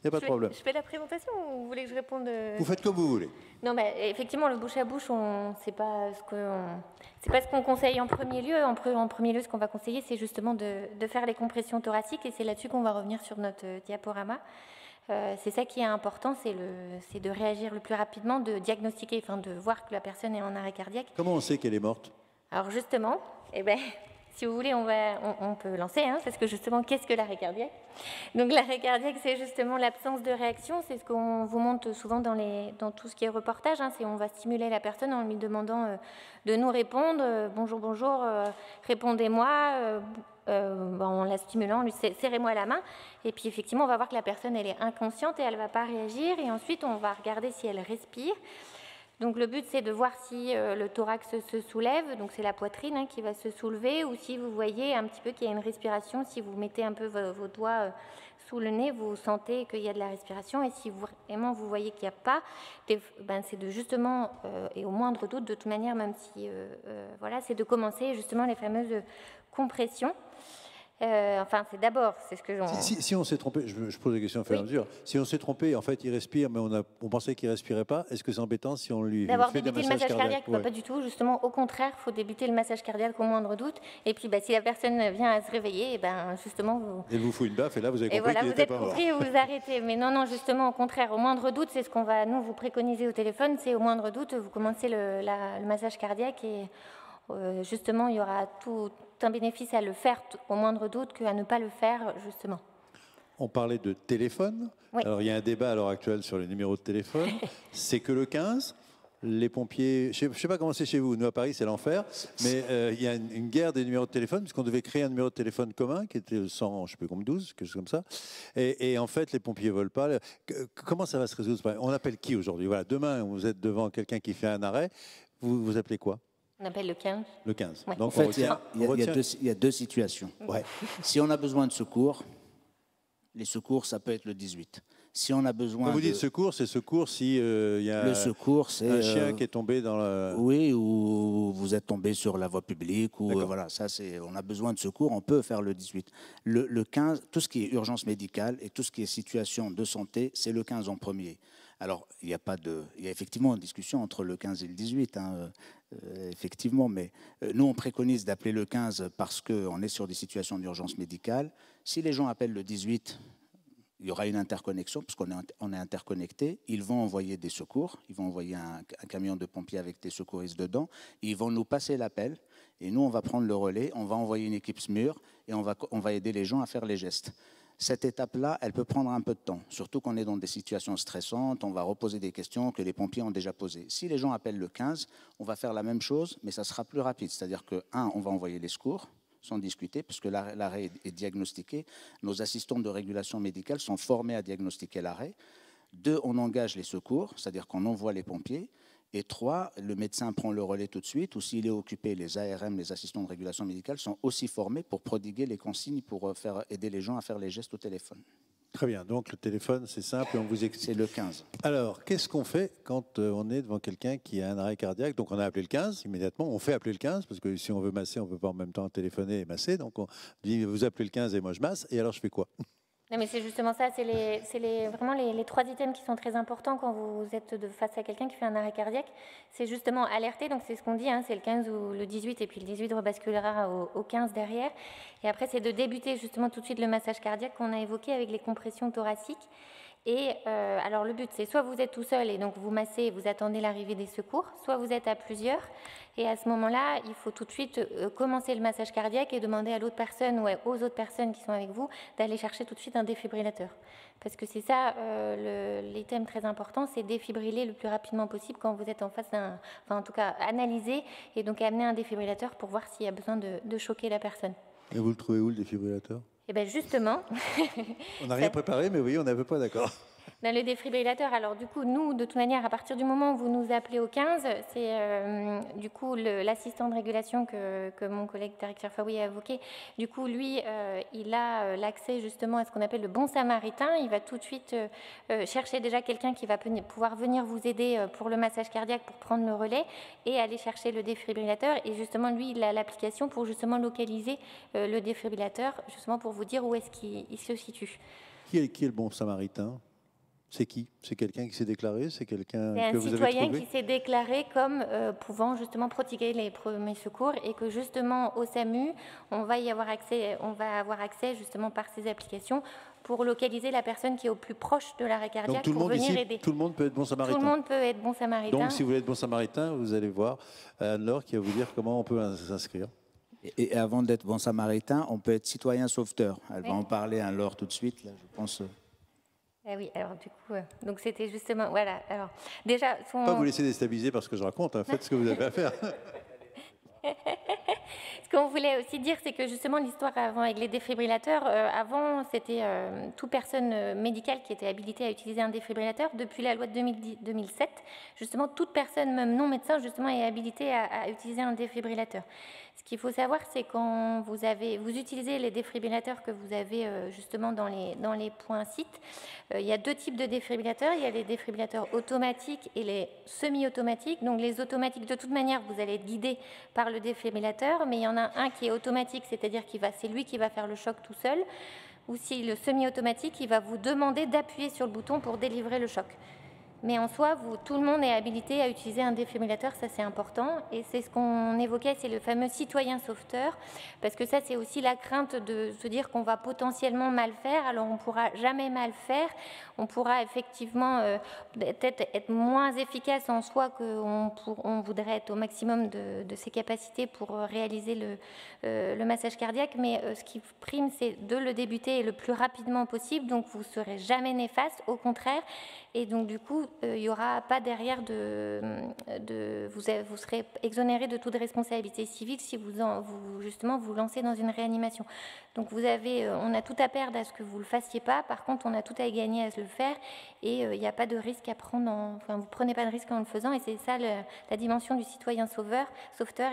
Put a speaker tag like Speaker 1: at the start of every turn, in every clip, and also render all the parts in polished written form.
Speaker 1: Il n'y a pas de problème.
Speaker 2: Je fais la présentation ou vous voulez que je réponde
Speaker 1: Vous faites comme vous voulez.
Speaker 2: Non, effectivement, le bouche à bouche, c'est pas ce qu'on conseille en premier lieu. En premier lieu, ce qu'on va conseiller, c'est justement de faire les compressions thoraciques, et c'est là-dessus qu'on va revenir sur notre diaporama. C'est ça qui est important, c'est de réagir le plus rapidement, de diagnostiquer, enfin de voir que la personne est en arrêt cardiaque.
Speaker 1: Comment on sait qu'elle est morte?
Speaker 2: Alors justement, si vous voulez, on peut lancer, parce que justement, qu'est-ce que l'arrêt cardiaque? Donc l'arrêt cardiaque, c'est justement l'absence de réaction. C'est ce qu'on vous montre souvent dans tout ce qui est reportage. C'est on va stimuler la personne en lui demandant de nous répondre. Bonjour, bonjour, répondez-moi. En la stimulant, on lui serrez-moi la main. Et puis effectivement, on va voir que la personne, elle est inconsciente et elle ne va pas réagir. Et ensuite, on va regarder si elle respire. Donc le but, c'est de voir si le thorax se soulève, donc c'est la poitrine qui va se soulever, ou si vous voyez un petit peu qu'il y a une respiration, si vous mettez un peu vos doigts sous le nez, vous sentez qu'il y a de la respiration, et si vraiment vous voyez qu'il n'y a pas, c'est de justement, et au moindre doute, de toute manière, même si, c'est de commencer justement les fameuses compressions. C'est d'abord, c'est ce que j'en...
Speaker 1: Si on s'est trompé, je pose la question au fur et à mesure. Si on s'est trompé, en fait, il respire, mais on pensait qu'il ne respirait pas, est-ce que c'est embêtant si on lui
Speaker 2: d'abord
Speaker 1: fait des
Speaker 2: débuter le
Speaker 1: massages
Speaker 2: massage cardiaque? Pas du tout, justement, au contraire, il faut débuter le massage cardiaque au moindre doute. Et puis, si la personne vient à se réveiller, justement, vous...
Speaker 1: Elle vous fout une baffe, et là, vous avez compris qu'il n'était pas mort.
Speaker 2: Et voilà, vous êtes compris et vous arrêtez. Mais non, justement, au contraire, au moindre doute, c'est ce qu'on va, nous, vous préconiser au téléphone, c'est au moindre doute, vous commencez le massage cardiaque, et justement, il y aura tout un bénéfice à le faire au moindre doute qu'à ne pas le faire, justement.
Speaker 1: On parlait de téléphone.
Speaker 2: Oui.
Speaker 1: Alors, il y a un débat à l'heure actuelle sur les numéros de téléphone. C'est que le 15, les pompiers... Je ne sais pas comment c'est chez vous. Nous, à Paris, c'est l'enfer. Mais il y a une guerre des numéros de téléphone, puisqu'on devait créer un numéro de téléphone commun, qui était 100, je ne sais plus comme 12, quelque chose comme ça. Et en fait, les pompiers ne veulent pas. Comment ça va se résoudre? On appelle qui aujourd'hui? Voilà, demain, vous êtes devant quelqu'un qui fait un arrêt. Vous appelez quoi?
Speaker 2: On appelle le 15.
Speaker 1: Le 15.
Speaker 2: Ouais.
Speaker 1: Donc,
Speaker 3: en fait, il y a deux situations.
Speaker 1: Ouais.
Speaker 3: Si on a besoin de secours, les secours, ça peut être le 18. Si on a besoin
Speaker 1: Quand vous dites secours, c'est secours si il y a
Speaker 3: le secours, c'est
Speaker 1: un chien qui est tombé dans la...
Speaker 3: Oui, ou vous êtes tombé sur la voie publique, ou voilà, on a besoin de secours, on peut faire le 18. Le 15, tout ce qui est urgence médicale et tout ce qui est situation de santé, c'est le 15 en premier. Alors, il y a effectivement une discussion entre le 15 et le 18, effectivement, mais nous, on préconise d'appeler le 15 parce qu'on est sur des situations d'urgence médicale. Si les gens appellent le 18, il y aura une interconnexion, parce qu'on est interconnectés. Ils vont envoyer des secours, ils vont envoyer un camion de pompiers avec des secouristes dedans, ils vont nous passer l'appel, et nous, on va prendre le relais, on va envoyer une équipe SMUR, et on va aider les gens à faire les gestes. Cette étape-là, elle peut prendre un peu de temps, surtout qu'on est dans des situations stressantes, on va reposer des questions que les pompiers ont déjà posées. Si les gens appellent le 15, on va faire la même chose, mais ça sera plus rapide. C'est-à-dire que, on va envoyer les secours, sans discuter, puisque l'arrêt est diagnostiqué. Nos assistants de régulation médicale sont formés à diagnostiquer l'arrêt. 2, on engage les secours, c'est-à-dire qu'on envoie les pompiers. Et 3, le médecin prend le relais tout de suite, ou s'il est occupé, les ARM, les assistants de régulation médicale, sont aussi formés pour prodiguer les consignes, pour aider les gens à faire les gestes au téléphone.
Speaker 1: Très bien, donc le téléphone, c'est simple et on vous explique.
Speaker 3: C'est le 15.
Speaker 1: Alors, qu'est-ce qu'on fait quand on est devant quelqu'un qui a un arrêt cardiaque? Donc, on a appelé le 15 immédiatement. On fait appeler le 15 parce que si on veut masser, on ne peut pas en même temps téléphoner et masser. Donc, on dit, vous appelez le 15 et moi je masse. Et alors, je fais quoi?
Speaker 2: Non, mais c'est justement ça, vraiment les 3 items qui sont très importants quand vous êtes face à quelqu'un qui fait un arrêt cardiaque. C'est justement alerter, donc c'est ce qu'on dit, c'est le 15 ou le 18, et puis le 18 rebasculera au 15 derrière. Et après, c'est de débuter justement tout de suite le massage cardiaque qu'on a évoqué avec les compressions thoraciques. Et alors le but, c'est soit vous êtes tout seul et donc vous massez et vous attendez l'arrivée des secours, soit vous êtes à plusieurs. Et à ce moment-là, il faut tout de suite commencer le massage cardiaque et demander à l'autre personne ou aux autres personnes qui sont avec vous d'aller chercher tout de suite un défibrillateur. Parce que c'est ça, l'item très important, c'est défibriller le plus rapidement possible quand vous êtes en face d'un... Enfin, en tout cas, analyser et donc amener un défibrillateur pour voir s'il y a besoin de choquer la personne.
Speaker 1: Et vous le trouvez où, le défibrillateur?
Speaker 2: Eh bien, justement...
Speaker 1: On n'a rien préparé, mais oui, on n'avait pas d'accord.
Speaker 2: Dans le défibrillateur, alors du coup, nous, de toute manière, à partir du moment où vous nous appelez au 15, c'est du coup l'assistant de régulation que mon collègue Tariq Cherfaoui a évoqué. Du coup, lui, il a l'accès justement à ce qu'on appelle le bon samaritain. Il va tout de suite chercher déjà quelqu'un qui va pouvoir venir vous aider pour le massage cardiaque, pour prendre le relais et aller chercher le défibrillateur. Et justement, lui, il a l'application pour justement localiser le défibrillateur, justement pour vous dire où est-ce qu'il se situe.
Speaker 1: Qui est le bon samaritain? C'est qui? C'est quelqu'un qui s'est déclaré? C'est quelqu'un
Speaker 2: C'est
Speaker 1: que
Speaker 2: un
Speaker 1: vous avez
Speaker 2: citoyen
Speaker 1: trouvé?
Speaker 2: qui s'est déclaré comme pouvant justement prodiguer les premiers secours et que justement au SAMU, on va avoir accès justement par ces applications pour localiser la personne qui est au plus proche de l'arrêt cardiaque.
Speaker 1: Donc tout le
Speaker 2: pour
Speaker 1: monde
Speaker 2: venir
Speaker 1: ici,
Speaker 2: aider.
Speaker 1: tout le monde peut être bon samaritain.
Speaker 2: Tout le monde peut être bon samaritain.
Speaker 1: Donc si vous voulez être bon samaritain, vous allez voir Anne-Laure qui va vous dire comment on peut s'inscrire.
Speaker 3: Et avant d'être bon samaritain, on peut être citoyen sauveteur. Elle va en parler, Anne-Laure, tout de suite, là, je pense.
Speaker 2: Ah oui, alors du coup, donc c'était justement, voilà, alors déjà...
Speaker 1: Pas vous laisser déstabiliser parce que je raconte, hein, faites ce que vous avez à faire.
Speaker 2: Ce qu'on voulait aussi dire, c'est que justement l'histoire avant avec les défibrillateurs, avant c'était toute personne médicale qui était habilitée à utiliser un défibrillateur. Depuis la loi de 2007, justement toute personne, même non médecin, justement est habilitée à utiliser un défibrillateur. Ce qu'il faut savoir, c'est quand vous utilisez les défibrillateurs que vous avez justement dans les points sites, il y a deux types de défibrillateurs. Il y a les défibrillateurs automatiques et les semi-automatiques. Donc les automatiques, de toute manière, vous allez être guidé par le défibrillateur, mais il y en a un qui est automatique, c'est-à-dire c'est lui qui va faire le choc tout seul, ou si le semi-automatique, il va vous demander d'appuyer sur le bouton pour délivrer le choc. Mais en soi, tout le monde est habilité à utiliser un défibrillateur, ça c'est important. Et c'est ce qu'on évoquait, c'est le fameux citoyen sauveteur, parce que ça c'est aussi la crainte de se dire qu'on va potentiellement mal faire. Alors on ne pourra jamais mal faire, on pourra effectivement peut-être être moins efficace en soi qu'on voudrait être au maximum de ses capacités pour réaliser le massage cardiaque. Mais ce qui prime, c'est de le débuter le plus rapidement possible, donc vous ne serez jamais néfaste, au contraire. Et donc du coup, il n'y aura pas derrière vous serez exonéré de toute responsabilité civile si justement vous lancez dans une réanimation. Donc on a tout à perdre à ce que vous ne le fassiez pas. Par contre, on a tout à y gagner à se le faire. Et il n'y a pas de risque à prendre. Vous ne prenez pas de risque en le faisant. Et c'est ça la dimension du citoyen sauveteur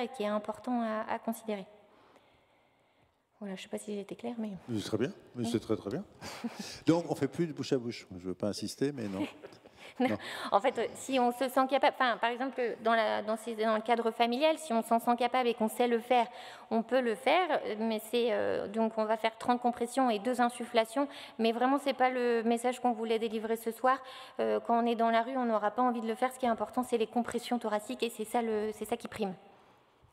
Speaker 2: et qui est important à considérer. Voilà, je ne sais pas si j'ai été claire, mais...
Speaker 1: C'est très bien, c'est très très bien. Donc on ne fait plus de bouche à bouche. Je ne veux pas insister, mais non.
Speaker 2: Non. En fait, si on se sent capable, par exemple, dans le cadre familial, si on s'en sent capable et qu'on sait le faire, on peut le faire, mais donc on va faire 30 compressions et 2 insufflations, mais vraiment, ce n'est pas le message qu'on voulait délivrer ce soir. Quand on est dans la rue, on n'aura pas envie de le faire. Ce qui est important, c'est les compressions thoraciques et c'est ça qui prime.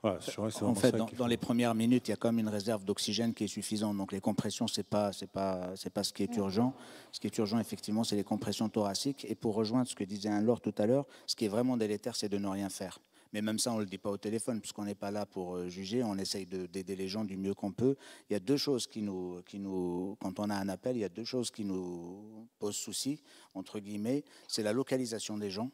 Speaker 1: Ouais,
Speaker 3: en fait, dans les premières minutes, il y a quand même une réserve d'oxygène qui est suffisante. Donc les compressions, c'est pas ce qui est urgent. Ce qui est urgent, effectivement, c'est les compressions thoraciques. Et pour rejoindre ce que disait Anne-Laure tout à l'heure, ce qui est vraiment délétère, c'est de ne rien faire. Mais même ça, on ne le dit pas au téléphone, puisqu'on n'est pas là pour juger. On essaye d'aider les gens du mieux qu'on peut. Il y a deux choses quand on a un appel, il y a deux choses qui nous posent souci, entre guillemets. C'est la localisation des gens,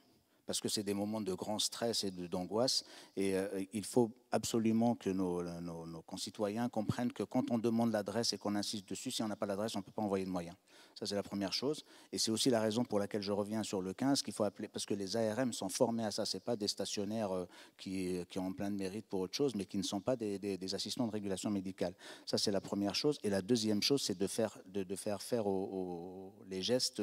Speaker 3: parce que c'est des moments de grand stress et d'angoisse. Et il faut absolument que nos concitoyens comprennent que quand on demande l'adresse et qu'on insiste dessus, si on n'a pas l'adresse, on ne peut pas envoyer de moyens. Ça, c'est la première chose. Et c'est aussi la raison pour laquelle je reviens sur le 15, qu'il faut appeler, parce que les ARM sont formés à ça. Ce n'est pas des stationnaires qui ont plein de mérite pour autre chose, mais qui ne sont pas des assistants de régulation médicale. Ça, c'est la première chose. Et la deuxième chose, c'est de faire faire les gestes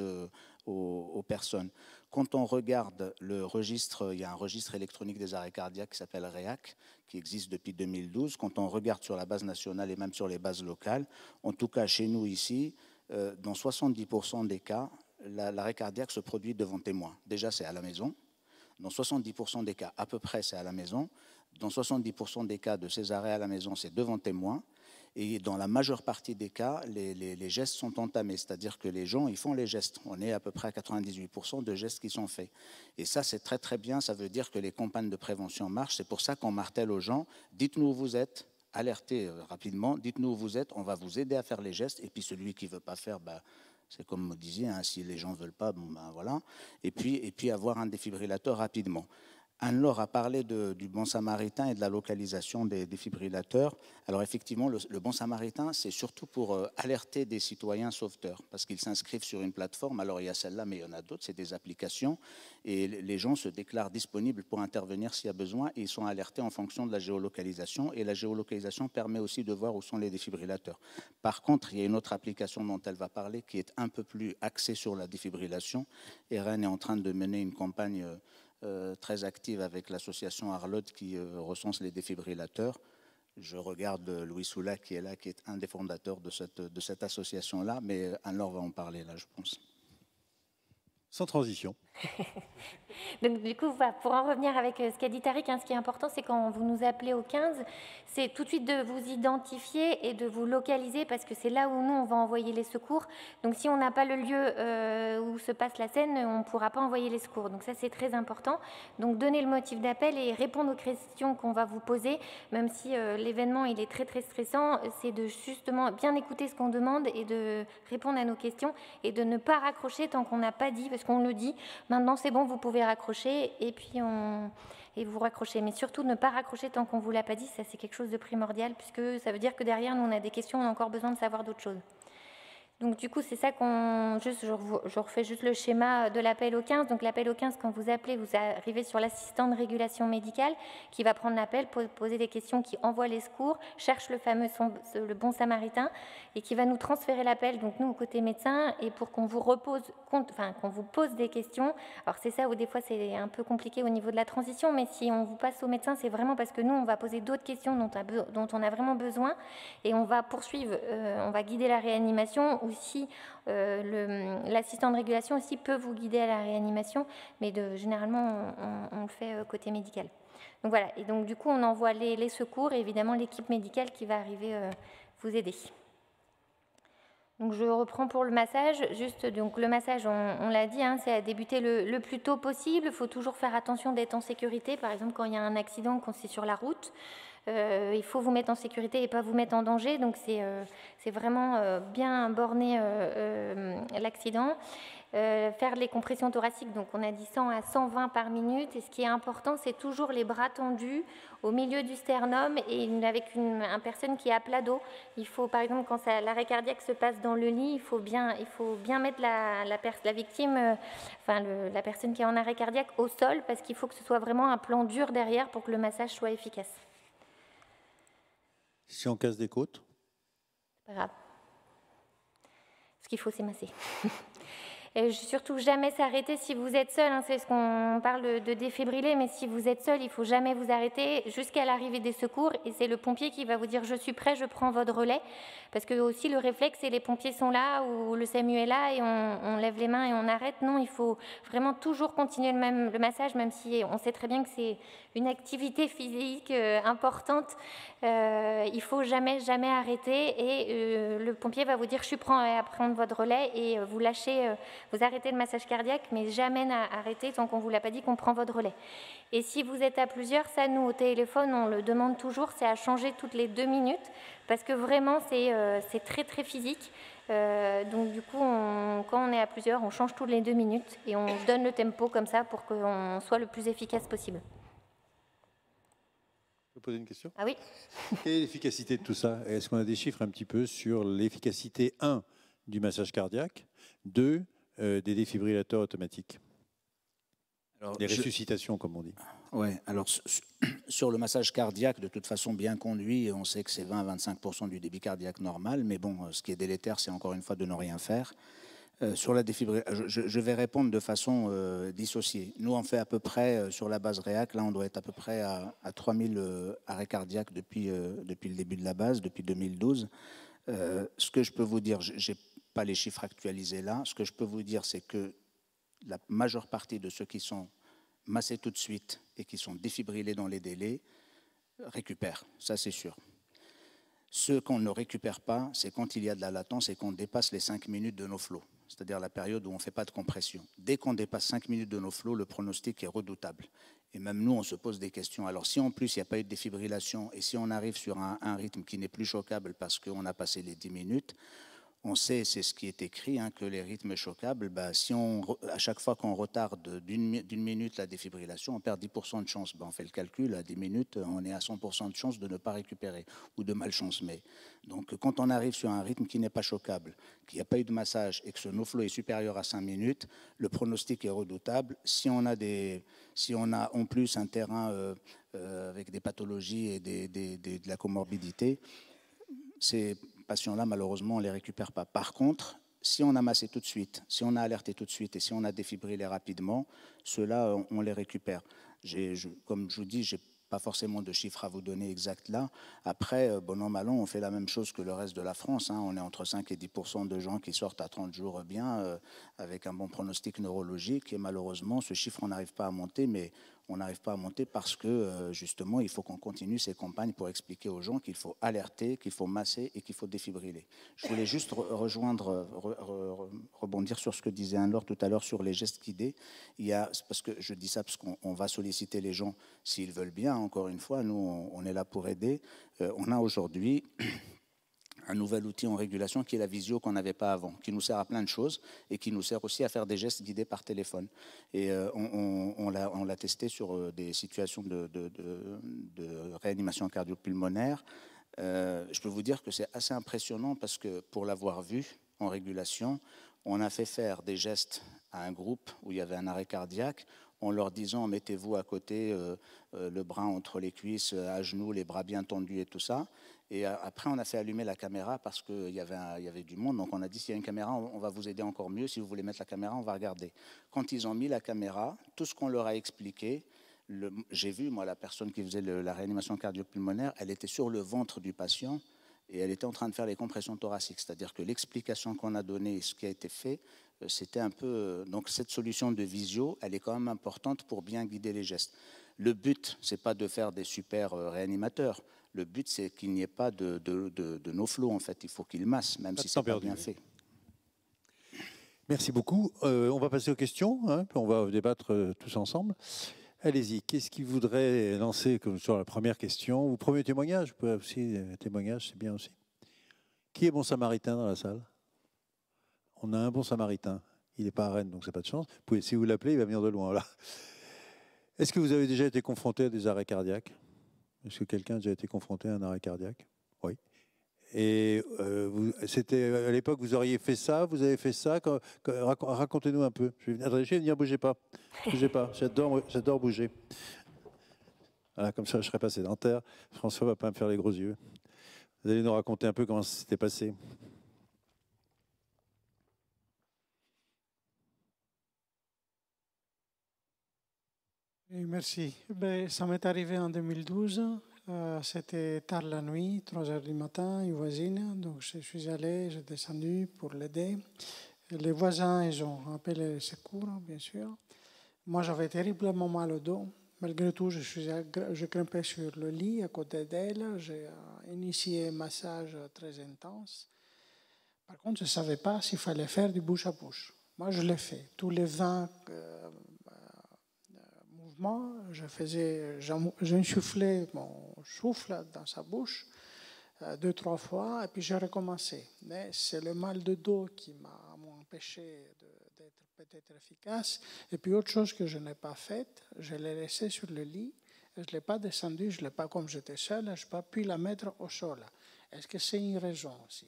Speaker 3: aux personnes. Quand on regarde le registre, il y a un registre électronique des arrêts cardiaques qui s'appelle REAC, qui existe depuis 2012. Quand on regarde sur la base nationale et même sur les bases locales, en tout cas chez nous ici, dans 70% des cas, l'arrêt cardiaque se produit devant témoin. Déjà, c'est à la maison. Dans 70% des cas, à peu près, c'est à la maison. Dans 70% des cas de ces arrêts à la maison, c'est devant témoin. Et dans la majeure partie des cas, les gestes sont entamés, c'est-à-dire que les gens, ils font les gestes. On est à peu près à 98% de gestes qui sont faits. Et ça, c'est très très bien, ça veut dire que les campagnes de prévention marchent. C'est pour ça qu'on martèle aux gens, dites-nous où vous êtes, alertez rapidement, dites-nous où vous êtes, on va vous aider à faire les gestes. Et puis celui qui ne veut pas faire, c'est comme vous disiez, si les gens ne veulent pas, voilà. Et puis avoir un défibrillateur rapidement. Anne-Laure a parlé du bon samaritain et de la localisation des défibrillateurs. Alors effectivement, le bon samaritain, c'est surtout pour alerter des citoyens sauveteurs, parce qu'ils s'inscrivent sur une plateforme. Alors il y a celle-là, mais il y en a d'autres, c'est des applications. Et les gens se déclarent disponibles pour intervenir s'il y a besoin, et ils sont alertés en fonction de la géolocalisation. Et la géolocalisation permet aussi de voir où sont les défibrillateurs. Par contre, il y a une autre application dont elle va parler qui est un peu plus axée sur la défibrillation. Et Rennes est en train de mener une campagne très active avec l'association Arlot qui recense les défibrillateurs. Je regarde Louis Soula qui est là, qui est un des fondateurs de cette association-là, mais Anne-Laure va en parler là, je pense.
Speaker 1: Sans transition.
Speaker 2: Donc du coup, pour en revenir avec ce qu'a dit Tariq, ce qui est important, c'est quand vous nous appelez au 15, c'est tout de suite de vous identifier et de vous localiser parce que c'est là où nous, on va envoyer les secours. Donc si on n'a pas le lieu où se passe la scène, on ne pourra pas envoyer les secours. Donc ça, c'est très important. Donc donner le motif d'appel et répondre aux questions qu'on va vous poser, même si l'événement, il est très très stressant, c'est de justement bien écouter ce qu'on demande et de répondre à nos questions et de ne pas raccrocher tant qu'on n'a pas dit, parce qu'on le dit, maintenant c'est bon, vous pouvez raccrocher et puis vous raccrochez. Mais surtout ne pas raccrocher tant qu'on ne vous l'a pas dit, ça c'est quelque chose de primordial puisque ça veut dire que derrière nous on a des questions, on a encore besoin de savoir d'autres choses. Donc du coup, c'est ça je refais juste le schéma de l'appel au 15. Donc l'appel au 15, quand vous appelez, vous arrivez sur l'assistant de régulation médicale qui va prendre l'appel, poser des questions, qui envoie les secours, cherche le bon samaritain et qui va nous transférer l'appel, donc nous, au côté médecin, et pour qu'on vous qu'on vous pose des questions. Alors c'est ça où des fois c'est un peu compliqué au niveau de la transition, mais si on vous passe au médecin, c'est vraiment parce que nous, on va poser d'autres questions dont on a vraiment besoin et on va poursuivre, on va guider la réanimation. Aussi, l'assistant de régulation aussi peut vous guider à la réanimation, mais généralement, on le fait côté médical. Donc voilà, et donc du coup, on envoie les secours et évidemment l'équipe médicale qui va arriver vous aider. Donc je reprends pour le massage. Juste, donc le massage, on l'a dit, c'est à débuter le plus tôt possible. Il faut toujours faire attention d'être en sécurité. Par exemple, quand il y a un accident, quand c'est sur la route, il faut vous mettre en sécurité et pas vous mettre en danger. Donc c'est vraiment bien borner l'accident. Faire les compressions thoraciques, donc on a dit 100 à 120 par minute. Et ce qui est important, c'est toujours les bras tendus au milieu du sternum et avec une personne qui est à plat dos. Il faut, par exemple, quand l'arrêt cardiaque se passe dans le lit, il faut bien mettre la victime, la personne qui est en arrêt cardiaque au sol parce qu'il faut que ce soit vraiment un plan dur derrière pour que le massage soit efficace.
Speaker 1: Si on casse des côtes?
Speaker 2: C'est pas grave. Ce qu'il faut, c'est masser. Et surtout jamais s'arrêter si vous êtes seul, c'est ce qu'on parle de défibriller, mais si vous êtes seul, il ne faut jamais vous arrêter jusqu'à l'arrivée des secours et c'est le pompier qui va vous dire « je suis prêt, je prends votre relais » parce que aussi le réflexe, c'est les pompiers sont là ou le SAMU est là et on lève les mains et on arrête. Non, il faut vraiment toujours continuer le massage, même si on sait très bien que c'est une activité physique importante. Il ne faut jamais arrêter et le pompier va vous dire « je suis prêt à prendre votre relais » et vous lâchez... Vous arrêtez le massage cardiaque, mais jamais arrêter tant qu'on ne vous l'a pas dit qu'on prend votre relais. Et si vous êtes à plusieurs, ça, nous, au téléphone, on le demande toujours, c'est à changer toutes les 2 minutes, parce que vraiment, c'est très, très physique. Donc, du coup, quand on est à plusieurs, on change toutes les 2 minutes et on donne le tempo comme ça pour qu'on soit le plus efficace possible.
Speaker 1: Je peux poser une question?
Speaker 2: Ah oui.
Speaker 1: Quelle est l'efficacité de tout ça? Est-ce qu'on a des chiffres un petit peu sur l'efficacité, 1, du massage cardiaque, 2, des défibrillateurs automatiques? Alors, des ressuscitations, comme on dit.
Speaker 3: Oui, alors sur le massage cardiaque, de toute façon bien conduit, on sait que c'est 20 à 25% du débit cardiaque normal, mais bon, ce qui est délétère, c'est encore une fois de ne rien faire. Sur la défibrillation, je vais répondre de façon dissociée. Nous, on fait à peu près, sur la base réac, là, on doit être à peu près à 3000 arrêts cardiaques depuis le début de la base, depuis 2012. Ce que je peux vous dire, j'ai pas les chiffres actualisés là. Ce que je peux vous dire, c'est que la majeure partie de ceux qui sont massés tout de suite et qui sont défibrillés dans les délais récupèrent, ça c'est sûr. Ceux qu'on ne récupère pas, c'est quand il y a de la latence et qu'on dépasse les 5 minutes de nos flots, c'est-à-dire la période où on ne fait pas de compression. Dès qu'on dépasse 5 minutes de nos flots, le pronostic est redoutable. Et même nous, on se pose des questions. Alors si en plus il n'y a pas eu de défibrillation et si on arrive sur un rythme qui n'est plus choquable parce qu'on a passé les 10 minutes, on sait, c'est ce qui est écrit, que les rythmes choquables, si à chaque fois qu'on retarde d'une minute la défibrillation, on perd 10% de chance. On fait le calcul, à 10 minutes, on est à 100% de chance de ne pas récupérer ou de malchance. Mais donc, quand on arrive sur un rythme qui n'est pas choquable, qu'il n'y a pas eu de massage et que ce no-flow est supérieur à 5 minutes, le pronostic est redoutable. Si on a en plus un terrain avec des pathologies et de la comorbidité, ces patients-là, malheureusement, on ne les récupère pas. Par contre, si on a massé tout de suite, si on a alerté tout de suite et si on a défibrillé rapidement, ceux-là, on les récupère. Comme je vous dis, je n'ai pas forcément de chiffres à vous donner exact là. Après, bon an, mal an, on fait la même chose que le reste de la France. Hein. On est entre 5 et 10% de gens qui sortent à 30 jours bien, avec un bon pronostic neurologique. Et malheureusement, ce chiffre, on n'arrive pas à monter, mais on n'arrive pas à monter parce que, justement, il faut qu'on continue ces campagnes pour expliquer aux gens qu'il faut alerter, qu'il faut masser et qu'il faut défibriller. Je voulais juste rebondir sur ce que disait Anne-Laure tout à l'heure sur les gestes guidés. Parce que je dis ça parce qu'on va solliciter les gens s'ils veulent bien. Encore une fois, nous, on est là pour aider. On a aujourd'hui un nouvel outil en régulation qui est la visio qu'on n'avait pas avant, qui nous sert à plein de choses et qui nous sert aussi à faire des gestes guidés par téléphone. Et on l'a testé sur des situations de réanimation cardio-pulmonaire. Je peux vous dire que c'est assez impressionnant parce que pour l'avoir vu en régulation, on a fait faire des gestes à un groupe où il y avait un arrêt cardiaque en leur disant mettez-vous à côté, le bras entre les cuisses, à genoux, les bras bien tendus et tout ça. Et après, on a fait allumer la caméra parce qu'il y avait du monde. Donc, on a dit, s'il y a une caméra, on va vous aider encore mieux. Si vous voulez mettre la caméra, on va regarder. Quand ils ont mis la caméra, tout ce qu'on leur a expliqué, j'ai vu, moi, la personne qui faisait la réanimation cardio-pulmonaire, elle était sur le ventre du patient et elle était en train de faire les compressions thoraciques. C'est-à-dire que l'explication qu'on a donnée et ce qui a été fait, c'était un peu... Donc, cette solution de visio, elle est quand même importante pour bien guider les gestes. Le but, ce n'est pas de faire des super réanimateurs. Le but, c'est qu'il n'y ait pas de no-flow, en fait. Il faut qu'il masse, même si ce n'est pas bien fait.
Speaker 1: Merci beaucoup. On va passer aux questions, hein, puis on va débattre tous ensemble. Allez-y, qu'est-ce qui voudrait lancer comme sur la première question? Ou premier témoignage, vous pouvez aussi, témoignage, c'est bien aussi. Qui est bon samaritain dans la salle? On a un bon samaritain. Il n'est pas à Rennes, donc c'est pas de chance. Vous pouvez, si vous l'appelez, il va venir de loin. Là. Est-ce que vous avez déjà été confronté à des arrêts cardiaques? Est-ce que quelqu'un a déjà été confronté à un arrêt cardiaque? Oui. Et c'était à l'époque, vous auriez fait ça, vous avez fait ça. Racontez-nous un peu. Je vais venir, bougez pas. Bougez pas. J'adore bouger. Voilà, comme ça, je ne serai pas sédentaire. François ne va pas me faire les gros yeux. Vous allez nous raconter un peu comment ça s'était passé.
Speaker 4: Oui, merci. Ça m'est arrivé en 2012. C'était tard la nuit, 3 heures du matin, une voisine. Donc je suis allé, j'ai descendu pour l'aider. Les voisins, ils ont appelé les secours, bien sûr. Moi, j'avais terriblement mal au dos. Malgré tout, je grimpais sur le lit à côté d'elle. J'ai initié un massage très intense. Par contre, je ne savais pas s'il fallait faire du bouche à bouche. Moi, je l'ai fait. Tous les 20 mouvements, j'insufflais mon souffle dans sa bouche 2-3 fois, et puis j'ai recommencé. Mais c'est le mal de dos qui m'a empêché d'être peut-être efficace. Et puis autre chose que je n'ai pas faite, je l'ai laissée sur le lit, je ne l'ai pas descendue, je ne l'ai pas, comme j'étais seul, je n'ai pas pu la mettre au sol. Est-ce que c'est une raison aussi?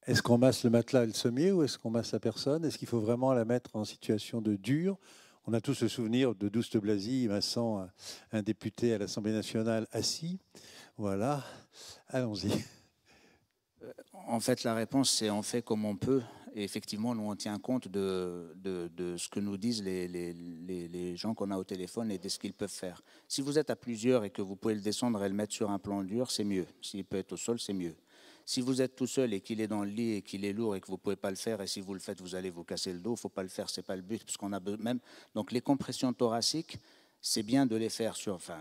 Speaker 1: Est-ce qu'on masse le matelas et le sommier ou est-ce qu'on masse la personne? Est-ce qu'il faut vraiment la mettre en situation de dur? On a tous le souvenir de Douste Blazy massant un député à l'Assemblée nationale assis. Voilà, allons-y.
Speaker 3: En fait, la réponse, c'est on fait comme on peut. Et effectivement, nous, on tient compte de ce que nous disent les gens qu'on a au téléphone et de ce qu'ils peuvent faire. Si vous êtes à plusieurs et que vous pouvez le descendre et le mettre sur un plan dur, c'est mieux. S'il peut être au sol, c'est mieux. Si vous êtes tout seul et qu'il est dans le lit et qu'il est lourd et que vous ne pouvez pas le faire, et si vous le faites, vous allez vous casser le dos, il ne faut pas le faire, ce n'est pas le but. Parce qu'on a même... Donc les compressions thoraciques, c'est bien de les faire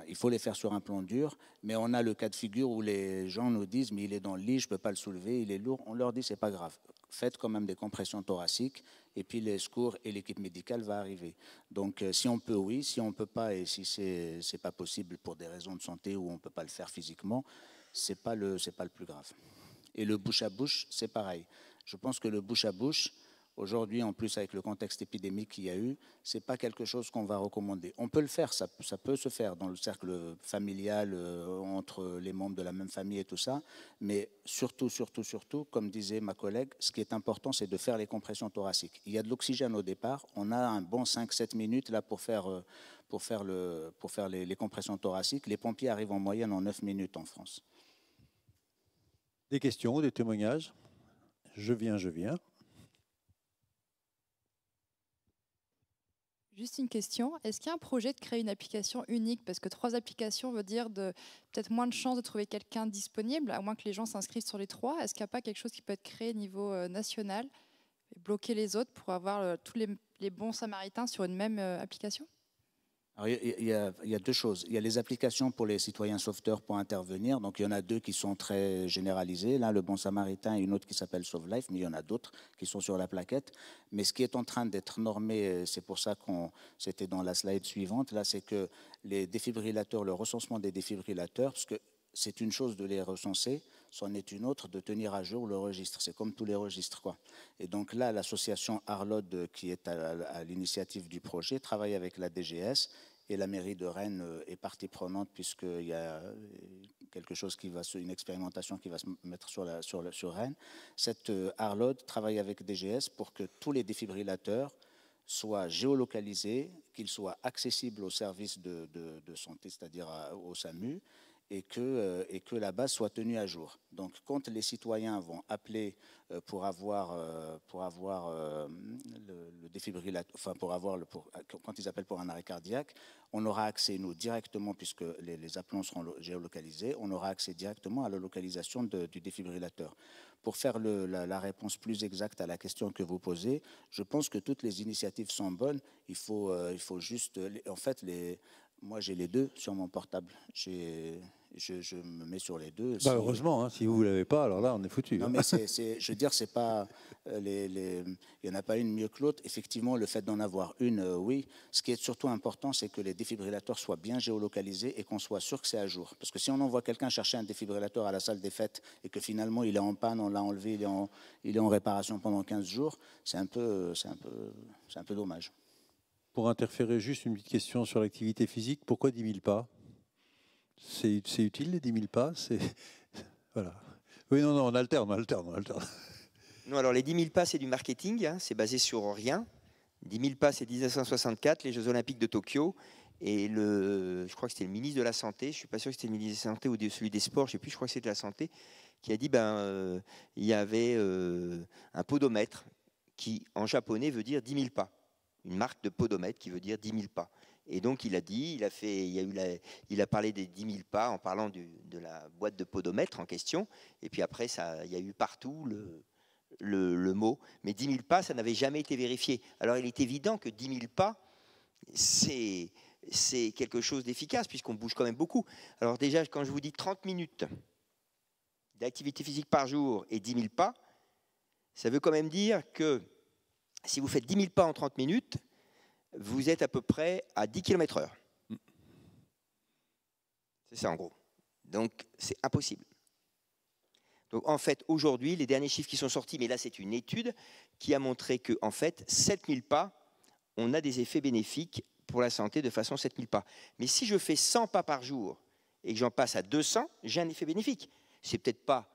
Speaker 3: il faut les faire sur un plan dur, mais on a le cas de figure où les gens nous disent, mais il est dans le lit, je ne peux pas le soulever, il est lourd. On leur dit, c'est pas grave. Faites quand même des compressions thoraciques, et puis les secours et l'équipe médicale va arriver. Donc si on peut, oui, si on ne peut pas, et si c'est pas possible pour des raisons de santé ou on ne peut pas le faire physiquement, c'est pas le plus grave. Et le bouche à bouche, c'est pareil. Je pense que le bouche à bouche, aujourd'hui, en plus avec le contexte épidémique qu'il y a eu, ce n'est pas quelque chose qu'on va recommander. On peut le faire, ça peut se faire dans le cercle familial, entre les membres de la même famille et tout ça, mais surtout, comme disait ma collègue, ce qui est important, c'est de faire les compressions thoraciques. Il y a de l'oxygène au départ, on a un bon 5-7 minutes là pour faire les compressions thoraciques. Les pompiers arrivent en moyenne en 9 minutes en France.
Speaker 1: Des questions, des témoignages? Je viens.
Speaker 5: Juste une question, est-ce qu'il y a un projet de créer une application unique? Parce que 3 applications veut dire peut-être moins de chances de trouver quelqu'un disponible, à moins que les gens s'inscrivent sur les 3. Est-ce qu'il n'y a pas quelque chose qui peut être créé au niveau national et bloquer les autres pour avoir tous les bons samaritains sur une même application?
Speaker 3: Alors, il y a 2 choses. Il y a les applications pour les citoyens sauveteurs pour intervenir. Donc, il y en a 2 qui sont très généralisées. L'un, le Bon Samaritain, et une autre qui s'appelle Sauve Life, mais il y en a d'autres qui sont sur la plaquette. Mais ce qui est en train d'être normé, c'est pour ça c'était dans la slide suivante, là, c'est que les défibrillateurs, le recensement des défibrillateurs, parce que c'est une chose de les recenser, c'en est une autre de tenir à jour le registre. C'est comme tous les registres, quoi. Et donc là, l'association Arlod, qui est à l'initiative du projet, travaille avec la DGS et la mairie de Rennes est partie prenante puisqu'il y a une expérimentation qui va se mettre sur Rennes. Cette Arlod travaille avec DGS pour que tous les défibrillateurs soient géolocalisés, qu'ils soient accessibles aux services de santé, c'est-à-dire au SAMU, et que la base soit tenue à jour. Donc, quand les citoyens vont appeler pour avoir le défibrillateur, enfin quand ils appellent pour un arrêt cardiaque, on aura accès, nous, directement, puisque les appelants seront géolocalisés, on aura accès directement à la localisation du défibrillateur. Pour faire la réponse plus exacte à la question que vous posez, je pense que toutes les initiatives sont bonnes. Il faut juste... En fait, moi, j'ai les 2 sur mon portable. Je me mets sur les 2.
Speaker 1: Bah heureusement, hein, si vous ne l'avez pas, alors là, on est foutu.
Speaker 3: Non, mais je veux dire, c'est pas il n'y en a pas une mieux que l'autre. Effectivement, le fait d'en avoir une, oui. Ce qui est surtout important, c'est que les défibrillateurs soient bien géolocalisés et qu'on soit sûr que c'est à jour. Parce que si on envoie quelqu'un chercher un défibrillateur à la salle des fêtes et que finalement il est en panne, on l'a enlevé, il est en réparation pendant 15 jours, c'est un peu dommage.
Speaker 1: Pour interférer, juste une petite question sur l'activité physique. Pourquoi 10 000 pas? C'est utile, les 10 000 pas? Voilà. Oui, non, on alterne.
Speaker 6: Non, alors les 10 000 pas, c'est du marketing, hein, c'est basé sur rien. 10 000 pas, c'est 1964, les Jeux Olympiques de Tokyo. Et je crois que c'était le ministre de la Santé, je ne suis pas sûr que c'était le ministre de la Santé ou celui des Sports, je ne sais plus, je crois que c'était de la Santé, qui a dit il y avait un podomètre qui, en japonais, veut dire 10 000 pas. Une marque de podomètre qui veut dire 10 000 pas. Et donc, il a parlé des 10 000 pas en parlant de la boîte de podomètre en question. Et puis après, il y a eu partout le mot. Mais 10 000 pas, ça n'avait jamais été vérifié. Alors, il est évident que 10 000 pas, c'est quelque chose d'efficace puisqu'on bouge quand même beaucoup. Alors déjà, quand je vous dis 30 minutes d'activité physique par jour et 10 000 pas, ça veut quand même dire que si vous faites 10 000 pas en 30 minutes, vous êtes à peu près à 10 km/h. C'est ça en gros. Donc c'est impossible. Donc en fait, aujourd'hui, les derniers chiffres qui sont sortis, mais là c'est une étude qui a montré que en fait, 7 000 pas, on a des effets bénéfiques pour la santé de façon 7 000 pas. Mais si je fais 100 pas par jour et que j'en passe à 200, j'ai un effet bénéfique. C'est peut-être pas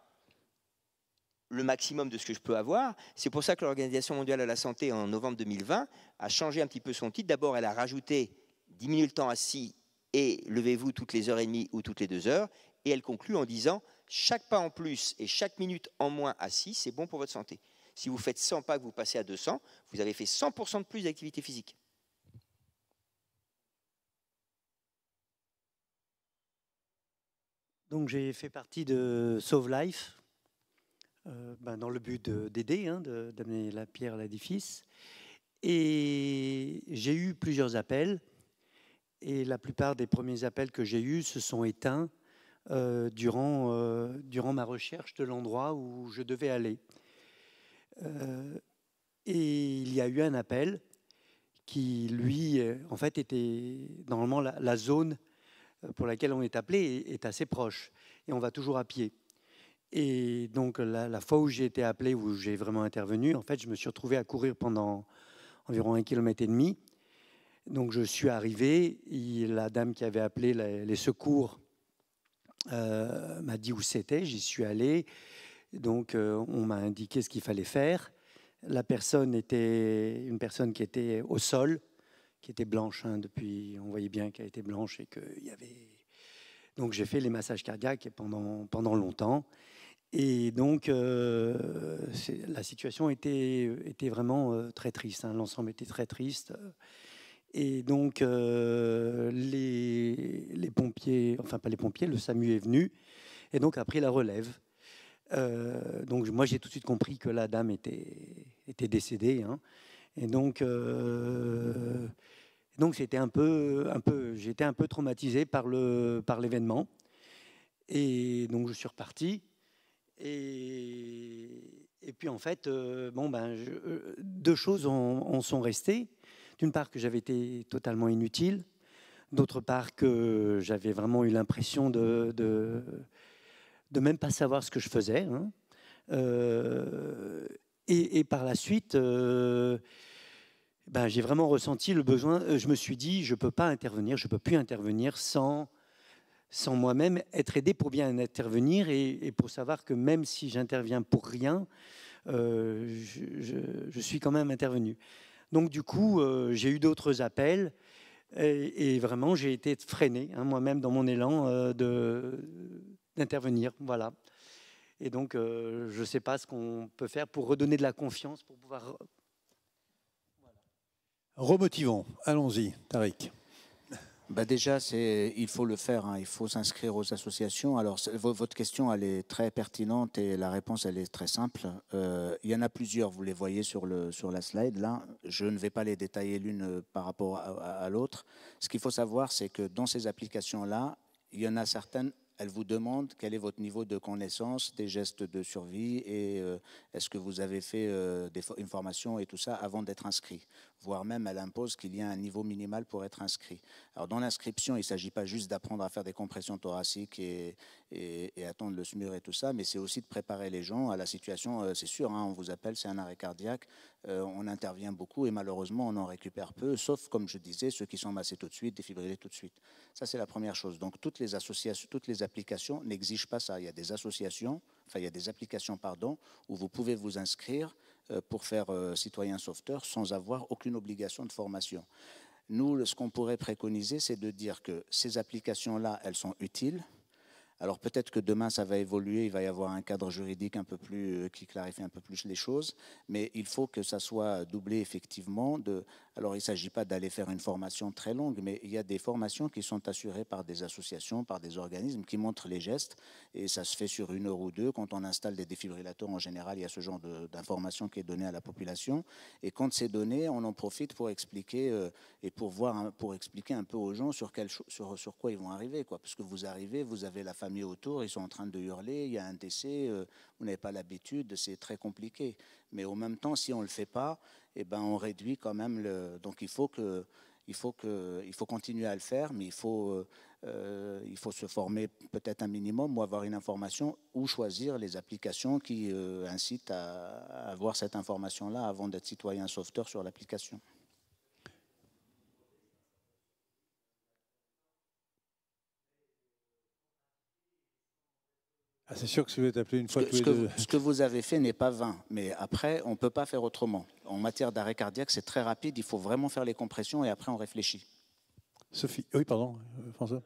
Speaker 6: le maximum de ce que je peux avoir. C'est pour ça que l'Organisation mondiale de la santé, en novembre 2020, a changé un petit peu son titre. D'abord, elle a rajouté « diminuez le temps assis et levez-vous toutes les heures et demie ou toutes les 2 heures ». Et elle conclut en disant « chaque pas en plus et chaque minute en moins assis, c'est bon pour votre santé ». Si vous faites 100 pas, que vous passez à 200, vous avez fait 100% de plus d'activité physique.
Speaker 7: Donc j'ai fait partie de Sauve Life, dans le but d'aider, d'amener la pierre à l'édifice. Et j'ai eu plusieurs appels. Et la plupart des premiers appels que j'ai eus se sont éteints durant ma recherche de l'endroit où je devais aller. Et il y a eu un appel qui, lui, en fait, était normalement la zone pour laquelle on est appelé est assez proche. Et on va toujours à pied. Et donc, la fois où j'ai été appelé, où j'ai vraiment intervenu, en fait, je me suis retrouvé à courir pendant environ 1,5 km. Donc, je suis arrivé. La dame qui avait appelé les secours m'a dit où c'était. J'y suis allé. Donc, on m'a indiqué ce qu'il fallait faire. La personne était une personne qui était au sol, qui était blanche. Depuis, on voyait bien qu'elle était blanche et qu'il y avait... Donc, j'ai fait les massages cardiaques pendant longtemps. Et donc, la situation était vraiment très triste. L'ensemble était très triste. Et donc, les pompiers, enfin pas les pompiers, le SAMU est venu et donc a pris la relève. Donc moi, j'ai tout de suite compris que la dame était décédée. Hein. Et donc c'était j'étais un peu traumatisé par l'événement. Et donc je suis reparti. Et puis en fait, deux choses en sont restées. D'une part que j'avais été totalement inutile. D'autre part que j'avais vraiment eu l'impression de même pas savoir ce que je faisais. Hein. Et par la suite, j'ai vraiment ressenti le besoin. Je me suis dit, je peux pas intervenir, je peux plus intervenir sans moi-même être aidé pour bien intervenir et pour savoir que même si j'interviens pour rien, je suis quand même intervenu. Donc du coup, j'ai eu d'autres appels et vraiment j'ai été freiné moi-même dans mon élan d'intervenir. Voilà. Et donc je ne sais pas ce qu'on peut faire pour redonner de la confiance, pour pouvoir...
Speaker 1: Voilà. Remotivons. Allons-y, Tariq.
Speaker 3: Déjà, il faut le faire, hein. Il faut s'inscrire aux associations. Alors, votre question, elle est très pertinente et la réponse, elle est très simple. Il y en a plusieurs, vous les voyez sur la slide. Là, je ne vais pas les détailler l'une par rapport à l'autre. Ce qu'il faut savoir, c'est que dans ces applications-là, il y en a certaines, elles vous demandent quel est votre niveau de connaissance des gestes de survie et est-ce que vous avez fait une formation et tout ça avant d'être inscrit. Voire même, elle impose qu'il y ait un niveau minimal pour être inscrit. Alors, dans l'inscription, il ne s'agit pas juste d'apprendre à faire des compressions thoraciques et attendre le SMUR et tout ça, mais c'est aussi de préparer les gens à la situation. C'est sûr, hein, on vous appelle, c'est un arrêt cardiaque, on intervient beaucoup et malheureusement, on en récupère peu, sauf, comme je disais, ceux qui sont massés tout de suite, défibrillés tout de suite. Ça, c'est la première chose. Donc, toutes les associations, toutes les applications n'exigent pas ça. Il y a des associations, enfin, il y a des applications, pardon, où vous pouvez vous inscrire pour faire citoyen sauveteur sans avoir aucune obligation de formation. Nous, ce qu'on pourrait préconiser, c'est de dire que ces applications-là, elles sont utiles. Alors peut-être que demain, ça va évoluer, il va y avoir un cadre juridique un peu plus qui clarifie un peu plus les choses, mais il faut que ça soit doublé effectivement de... Alors il ne s'agit pas d'aller faire une formation très longue, mais il y a des formations qui sont assurées par des associations, par des organismes qui montrent les gestes, et ça se fait sur 1 heure ou 2. Quand on installe des défibrillateurs, en général, il y a ce genre d'information qui est donnée à la population, et quand c'est donné, on en profite pour expliquer et pour expliquer un peu aux gens sur quoi ils vont arriver, quoi. Parce que vous arrivez, vous avez la famille autour, ils sont en train de hurler, il y a un décès, vous n'avez pas l'habitude, c'est très compliqué. Mais en même temps, si on ne le fait pas, on réduit quand même le... Donc il faut continuer à le faire, mais il faut se former peut-être un minimum ou avoir une information ou choisir les applications qui incitent à avoir cette information-là avant d'être citoyen sauveteur sur l'application.
Speaker 1: Ah, c'est sûr que si vous êtes appelé une fois tous les deux...
Speaker 3: Ce que vous avez fait n'est pas vain, mais après, on ne peut pas faire autrement. En matière d'arrêt cardiaque, c'est très rapide, il faut vraiment faire les compressions et après on réfléchit.
Speaker 1: Sophie, oui, pardon, François.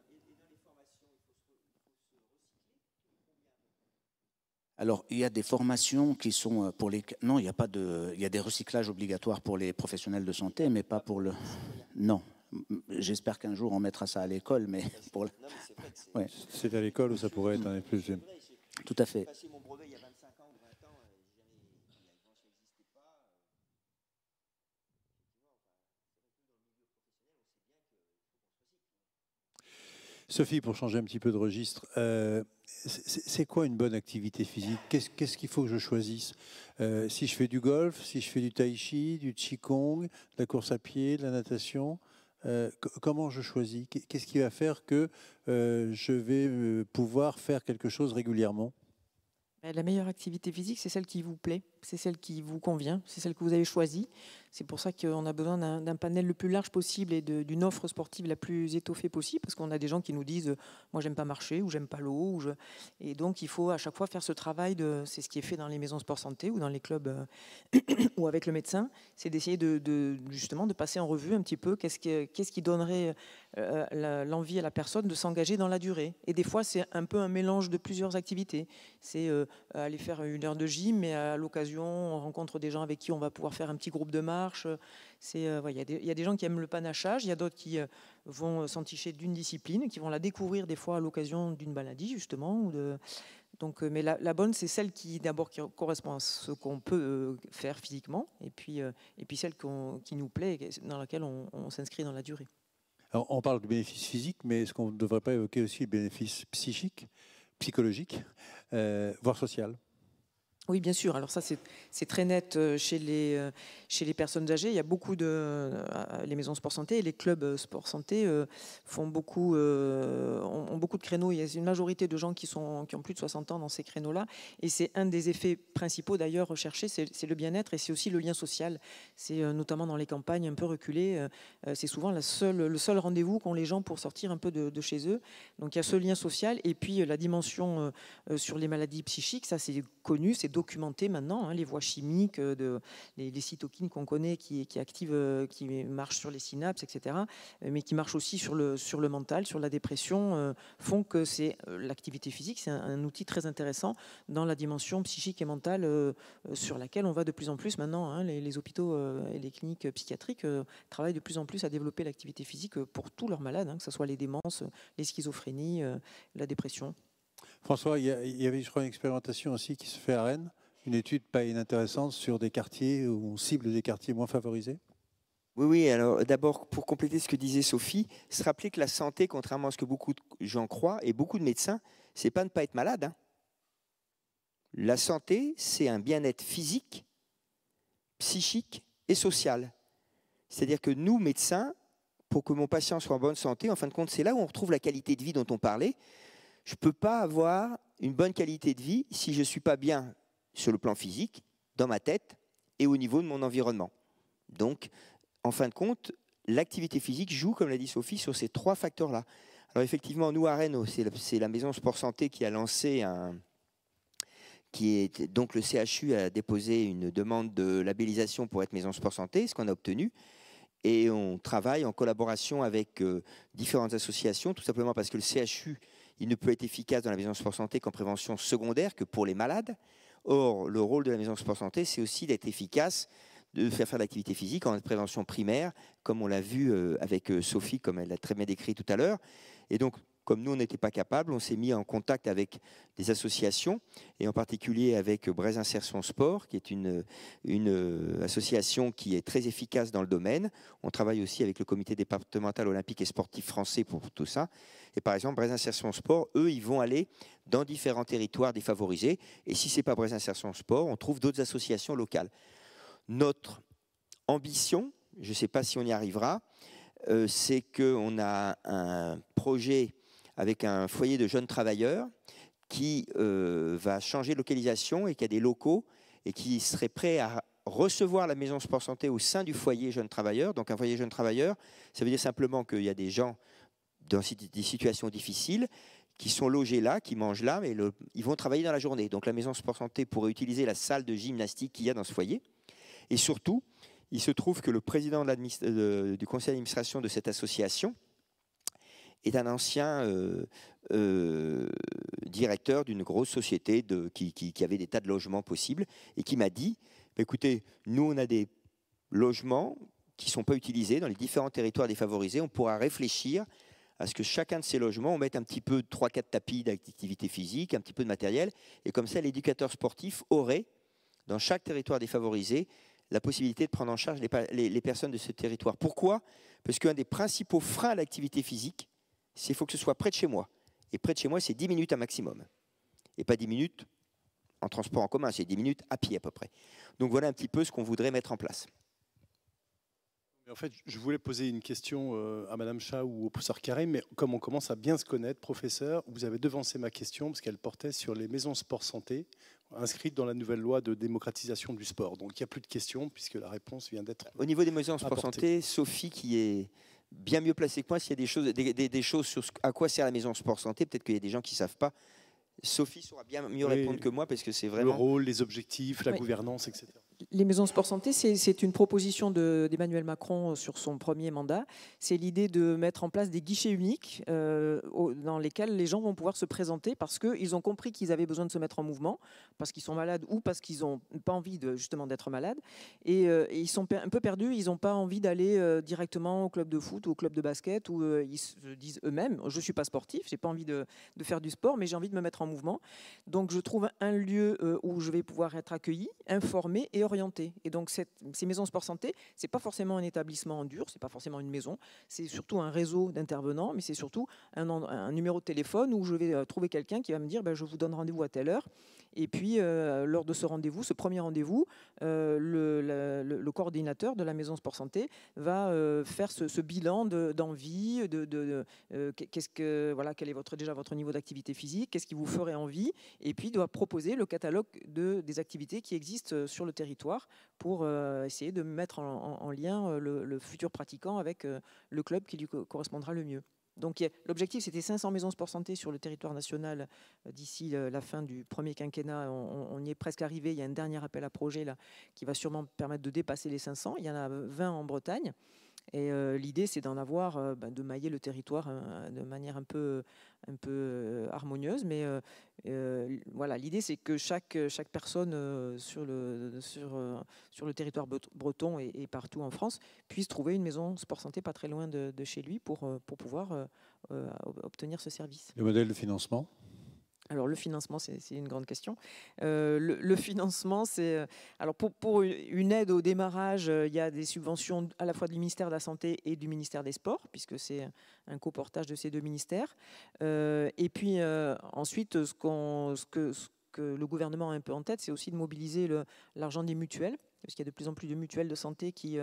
Speaker 3: Alors, il y a des formations qui sont pour les... Non, il n'y a pas de... Il y a des recyclages obligatoires pour les professionnels de santé, mais pas pour le... Non. J'espère qu'un jour on mettra ça à l'école, mais pour... Ouais.
Speaker 1: C'est à l'école où ça pourrait être un des plus...
Speaker 3: Tout à fait.
Speaker 6: J'ai passé mon brevet il y a 25 ans ou 20 ans, n'existait pas.
Speaker 1: Sophie, pour changer un petit peu de registre, c'est quoi une bonne activité physique? Qu'est-ce qu'il faut que je choisisse? Si je fais du golf, si je fais du tai chi, du qigong, de la course à pied, de la natation, comment je choisis? Qu'est-ce qui va faire que je vais pouvoir faire quelque chose régulièrement?
Speaker 8: La meilleure activité physique, c'est celle qui vous plaît, c'est celle qui vous convient, c'est celle que vous avez choisie. C'est pour ça qu'on a besoin d'un panel le plus large possible et d'une offre sportive la plus étoffée possible, parce qu'on a des gens qui nous disent « moi, j'aime pas marcher » ou « j'aime pas l'eau ». Et donc, il faut à chaque fois faire ce travail, c'est ce qui est fait dans les maisons sport santé ou dans les clubs ou avec le médecin, c'est d'essayer justement de passer en revue un petit peu qu'est-ce qui donnerait l'envie à la personne de s'engager dans la durée. Et des fois, c'est un peu un mélange de plusieurs activités. C'est aller faire 1 heure de gym, mais à l'occasion occasions, on rencontre des gens avec qui on va pouvoir faire un petit groupe de marche. Il y a des gens qui aiment le panachage, il y a d'autres qui vont s'enticher d'une discipline, qui vont la découvrir des fois à l'occasion d'une maladie, justement. Mais la bonne, c'est celle qui correspond à ce qu'on peut faire physiquement, et puis celle qui nous plaît, dans laquelle on s'inscrit dans la durée.
Speaker 1: Alors, on parle de bénéfices physiques, mais est-ce qu'on ne devrait pas évoquer aussi le bénéfice psychologique, voire social?
Speaker 8: Oui, bien sûr. Alors ça, c'est très net chez les personnes âgées. Il y a beaucoup les maisons sport santé et les clubs sport santé ont beaucoup de créneaux. Il y a une majorité de gens qui ont plus de 60 ans dans ces créneaux-là. Et c'est un des effets principaux d'ailleurs recherchés, c'est le bien-être et c'est aussi le lien social. C'est notamment dans les campagnes un peu reculées. C'est souvent le seul rendez-vous qu'ont les gens pour sortir un peu de chez eux. Donc il y a ce lien social et puis la dimension sur les maladies psychiques. Ça, c'est connu, c'est documenté maintenant, les voies chimiques, les cytokines qu'on connaît qui activent, qui marchent sur les synapses, etc., mais qui marchent aussi sur le mental, sur la dépression, font que l'activité physique, c'est un outil très intéressant dans la dimension psychique et mentale sur laquelle on va de plus en plus maintenant. Les hôpitaux et les cliniques psychiatriques travaillent de plus en plus à développer l'activité physique pour tous leurs malades, que ce soit les démences, les schizophrénies, la dépression.
Speaker 1: François, il y avait, je crois, une expérimentation aussi qui se fait à Rennes, une étude pas inintéressante sur des quartiers où on cible des quartiers moins favorisés.
Speaker 6: Oui, alors d'abord, pour compléter ce que disait Sophie, se rappeler que la santé, contrairement à ce que beaucoup de gens croient, et beaucoup de médecins, c'est pas ne pas être malade. La santé, c'est un bien-être physique, psychique et social. C'est-à-dire que nous, médecins, pour que mon patient soit en bonne santé, en fin de compte, c'est là où on retrouve la qualité de vie dont on parlait. Je ne peux pas avoir une bonne qualité de vie si je ne suis pas bien sur le plan physique, dans ma tête et au niveau de mon environnement. Donc, en fin de compte, l'activité physique joue, comme l'a dit Sophie, sur ces trois facteurs-là. Alors effectivement, nous à Rennes, c'est la maison Sport Santé qui a lancé donc le CHU a déposé une demande de labellisation pour être maison Sport Santé, ce qu'on a obtenu. Et on travaille en collaboration avec différentes associations, tout simplement parce que le CHU, il ne peut être efficace dans la maison sport santé qu'en prévention secondaire, que pour les malades. Or, le rôle de la maison sport santé, c'est aussi d'être efficace, de faire de l'activité physique en prévention primaire, comme on l'a vu avec Sophie, comme elle l'a très bien décrit tout à l'heure. Et donc, comme nous, on n'était pas capables, on s'est mis en contact avec des associations, et en particulier avec Brésil Insertion Sport, qui est une association qui est très efficace dans le domaine. On travaille aussi avec le comité départemental olympique et sportif français pour tout ça. Et par exemple, Brésil Insertion Sport, eux, ils vont aller dans différents territoires défavorisés. Et si ce n'est pas Brésil Insertion Sport, on trouve d'autres associations locales. Notre ambition, je ne sais pas si on y arrivera, c'est qu'on a un projet avec un foyer de jeunes travailleurs qui va changer de localisation et qui a des locaux et qui serait prêt à recevoir la maison sport santé au sein du foyer jeunes travailleurs. Donc un foyer jeunes travailleurs, ça veut dire simplement qu'il y a des gens dans des situations difficiles qui sont logés là, qui mangent là, mais ils vont travailler dans la journée. Donc la maison sport santé pourrait utiliser la salle de gymnastique qu'il y a dans ce foyer. Et surtout, il se trouve que le président du conseil d'administration de cette association est un ancien directeur d'une grosse société qui avait des tas de logements possibles et qui m'a dit, écoutez, nous on a des logements qui ne sont pas utilisés dans les différents territoires défavorisés, on pourra réfléchir à ce que chacun de ces logements, on mette un petit peu 3-4 tapis d'activité physique, un petit peu de matériel, et comme ça l'éducateur sportif aurait, dans chaque territoire défavorisé, la possibilité de prendre en charge les personnes de ce territoire. Pourquoi ? Parce qu'un des principaux freins à l'activité physique, c'est qu'il faut que ce soit près de chez moi. Et près de chez moi, c'est 10 minutes à maximum. Et pas 10 minutes en transport en commun, c'est 10 minutes à pied à peu près. Donc voilà un petit peu ce qu'on voudrait mettre en place.
Speaker 9: En fait, je voulais poser une question à Madame Chat ou au professeur Carré, mais comme on commence à bien se connaître, professeur, vous avez devancé ma question parce qu'elle portait sur les maisons sport santé inscrites dans la nouvelle loi de démocratisation du sport. Donc il n'y a plus de questions puisque la réponse vient d'être
Speaker 6: Au niveau des maisons sport santé, Sophie, qui est bien mieux placée que moi, s'il y a des choses sur à quoi sert la maison sport santé, peut-être qu'il y a des gens qui ne savent pas. Sophie saura bien mieux répondre que moi parce que c'est vraiment...
Speaker 9: Le rôle, les objectifs, la gouvernance, etc.
Speaker 8: Les maisons sport santé, c'est une proposition d'Emmanuel Macron sur son premier mandat. C'est l'idée de mettre en place des guichets uniques dans lesquels les gens vont pouvoir se présenter parce qu'ils ont compris qu'ils avaient besoin de se mettre en mouvement, parce qu'ils sont malades ou parce qu'ils n'ont pas envie justement d'être malades. Et ils sont un peu perdus, ils n'ont pas envie d'aller directement au club de foot ou au club de basket où ils se disent eux-mêmes, je ne suis pas sportif, je n'ai pas envie de faire du sport, mais j'ai envie de me mettre en mouvement. Donc je trouve un lieu où je vais pouvoir être accueilli, informé et orienté. Et donc ces maisons sport santé, c'est pas forcément un établissement en dur, c'est pas forcément une maison, c'est surtout un réseau d'intervenants, mais c'est surtout un numéro de téléphone où je vais trouver quelqu'un qui va me dire je vous donne rendez-vous à telle heure. Et puis lors de ce rendez-vous, ce premier rendez-vous, le coordinateur de la maison sport santé va faire ce bilan d'envie, quel est déjà votre niveau d'activité physique, qu'est-ce qui vous ferait envie, et puis doit proposer le catalogue des activités qui existent sur le territoire pour essayer de mettre en lien le futur pratiquant avec le club qui lui correspondra le mieux. Donc l'objectif, c'était 500 maisons sport santé sur le territoire national d'ici la fin du premier quinquennat. On y est presque arrivé. Il y a un dernier appel à projet là, qui va sûrement permettre de dépasser les 500. Il y en a 20 en Bretagne. Et l'idée, c'est d'en avoir, de mailler le territoire de manière un peu harmonieuse. Mais voilà, l'idée, c'est que chaque personne sur le territoire breton et partout en France puisse trouver une maison sport santé pas très loin de chez lui pour pouvoir obtenir ce service.
Speaker 1: Le modèle de financement ?
Speaker 8: Alors le financement, c'est une grande question. Le financement, c'est alors pour une aide au démarrage, il y a des subventions à la fois du ministère de la Santé et du ministère des Sports, puisque c'est un coportage de ces deux ministères. Et puis ensuite, ce que le gouvernement a un peu en tête, c'est aussi de mobiliser l'argent des mutuelles, parce qu'il y a de plus en plus de mutuelles de santé qui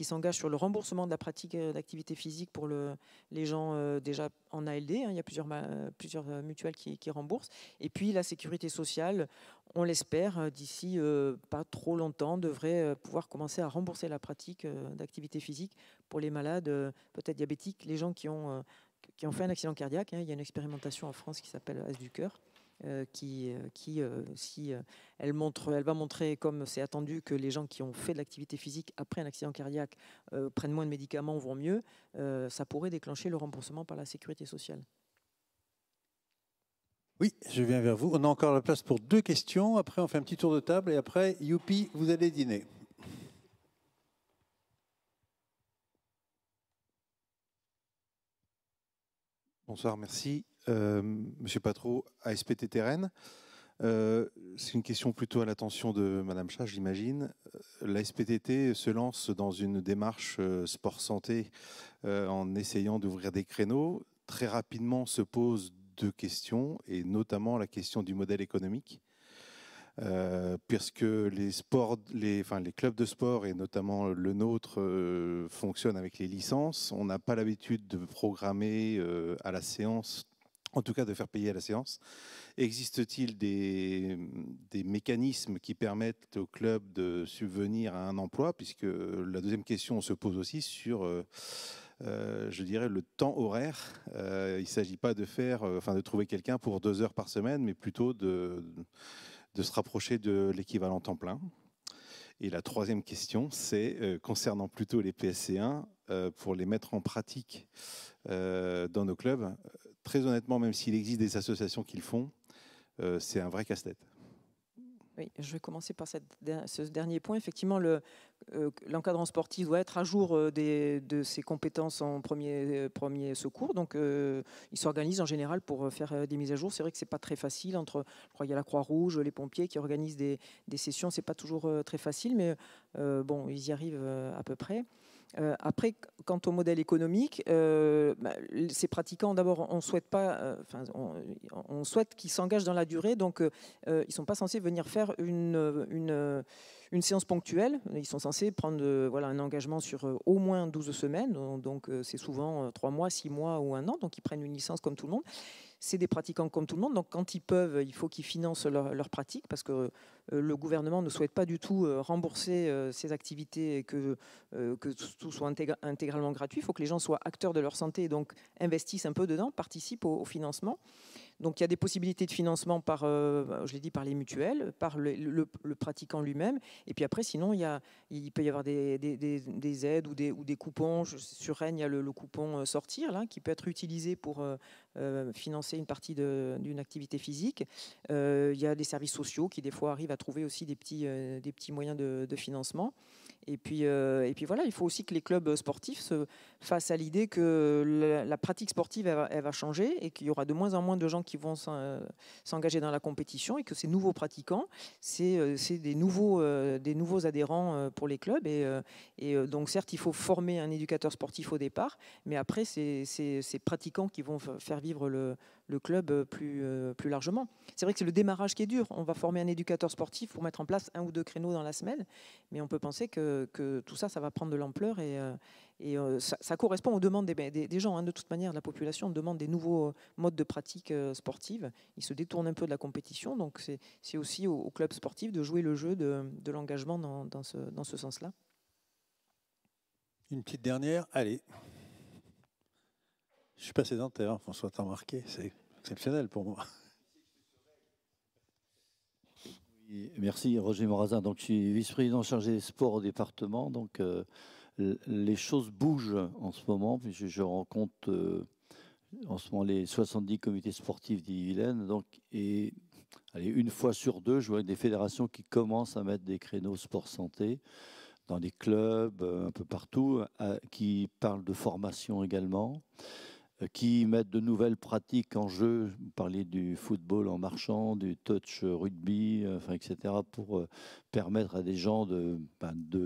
Speaker 8: s'engagent sur le remboursement de la pratique d'activité physique pour les gens déjà en ALD. Il y a plusieurs mutuelles qui remboursent. Et puis la sécurité sociale, on l'espère, d'ici pas trop longtemps, devrait pouvoir commencer à rembourser la pratique d'activité physique pour les malades, peut-être diabétiques, les gens qui ont fait un accident cardiaque. Il y a une expérimentation en France qui s'appelle As du cœur. Si elle va montrer, comme c'est attendu, que les gens qui ont fait de l'activité physique après un accident cardiaque prennent moins de médicaments, vont mieux, ça pourrait déclencher le remboursement par la sécurité sociale.
Speaker 1: Oui, je viens vers vous. On a encore la place pour 2 questions. Après, on fait un petit tour de table et après, youpi, vous allez dîner.
Speaker 10: Bonsoir, merci. Monsieur Patro, ASPTT Rennes. C'est une question plutôt à l'attention de Madame Chat, j'imagine. L'ASPTT se lance dans une démarche sport-santé en essayant d'ouvrir des créneaux. Très rapidement se posent 2 questions, et notamment la question du modèle économique. Puisque les clubs de sport, et notamment le nôtre, fonctionnent avec les licences. On n'a pas l'habitude de programmer à la séance, en tout cas de faire payer à la séance. Existe-t-il des mécanismes qui permettent aux clubs de subvenir à un emploi, puisque la deuxième question se pose aussi sur, je dirais, le temps horaire. Il ne s'agit pas de trouver quelqu'un pour 2 heures par semaine, mais plutôt de se rapprocher de l'équivalent temps plein. Et la troisième question, c'est concernant plutôt les PSC1, pour les mettre en pratique dans nos clubs. Très honnêtement, même s'il existe des associations qui le font, c'est un vrai casse-tête.
Speaker 8: Oui, je vais commencer par ce dernier point. Effectivement, l'encadrant sportif doit être à jour de ses compétences en premier secours. Donc, il s'organise en général pour faire des mises à jour. C'est vrai que c'est pas très facile. Je crois qu'il y a la Croix-Rouge, les pompiers qui organisent des sessions. C'est pas toujours très facile, mais bon, ils y arrivent à peu près. Après, quant au modèle économique, ces pratiquants, d'abord, on souhaite qu'ils s'engagent dans la durée, donc ils ne sont pas censés venir faire une séance ponctuelle. Ils sont censés prendre un engagement sur au moins 12 semaines, donc c'est souvent 3 mois, 6 mois ou 1 an, donc ils prennent une licence comme tout le monde. C'est des pratiquants comme tout le monde, donc quand ils peuvent, il faut qu'ils financent leur pratique, parce que le gouvernement ne souhaite pas du tout rembourser ces activités et que tout soit intégralement gratuit. Il faut que les gens soient acteurs de leur santé et donc investissent un peu dedans, participent au financement. Donc il y a des possibilités de financement par, je l'ai dit, par les mutuelles, par le pratiquant lui-même. Et puis après, sinon, il peut y avoir des aides ou des coupons. Sur Rennes, il y a le coupon Sortir, là, qui peut être utilisé pour financer une partie d'une activité physique. Il y a des services sociaux qui, des fois, arrivent à trouver aussi des petits moyens de financement. Et puis voilà, il faut aussi que les clubs sportifs se fassent à l'idée que la pratique sportive, elle va changer et qu'il y aura de moins en moins de gens qui vont s'engager dans la compétition et que ces nouveaux pratiquants, c'est des nouveaux adhérents pour les clubs. Et donc, certes, il faut former un éducateur sportif au départ, mais après, c'est ces pratiquants qui vont faire vivre le club plus largement. C'est vrai que c'est le démarrage qui est dur. On va former un éducateur sportif pour mettre en place 1 ou 2 créneaux dans la semaine, mais on peut penser que tout ça, ça va prendre de l'ampleur et ça correspond aux demandes des gens. Hein. De toute manière, la population demande des nouveaux modes de pratique sportive. Ils se détournent un peu de la compétition, donc c'est aussi aux clubs sportifs de jouer le jeu de l'engagement dans ce sens-là.
Speaker 1: Une petite dernière, allez. Je suis pas sédentaire, François, t'as remarqué, c'est exceptionnel pour moi.
Speaker 11: Oui, merci, Roger Morazin. Donc, je suis vice-président chargé des sports au département. Donc, les choses bougent en ce moment, puisque je rencontre en ce moment les 70 comités sportifs d'Ille-et-Vilaine. Donc, et allez, 1 fois sur 2, je vois des fédérations qui commencent à mettre des créneaux sport-santé dans des clubs, un peu partout, qui parlent de formation également, qui mettent de nouvelles pratiques en jeu. Vous parliez du football en marchant, du touch rugby, etc., pour permettre à des gens de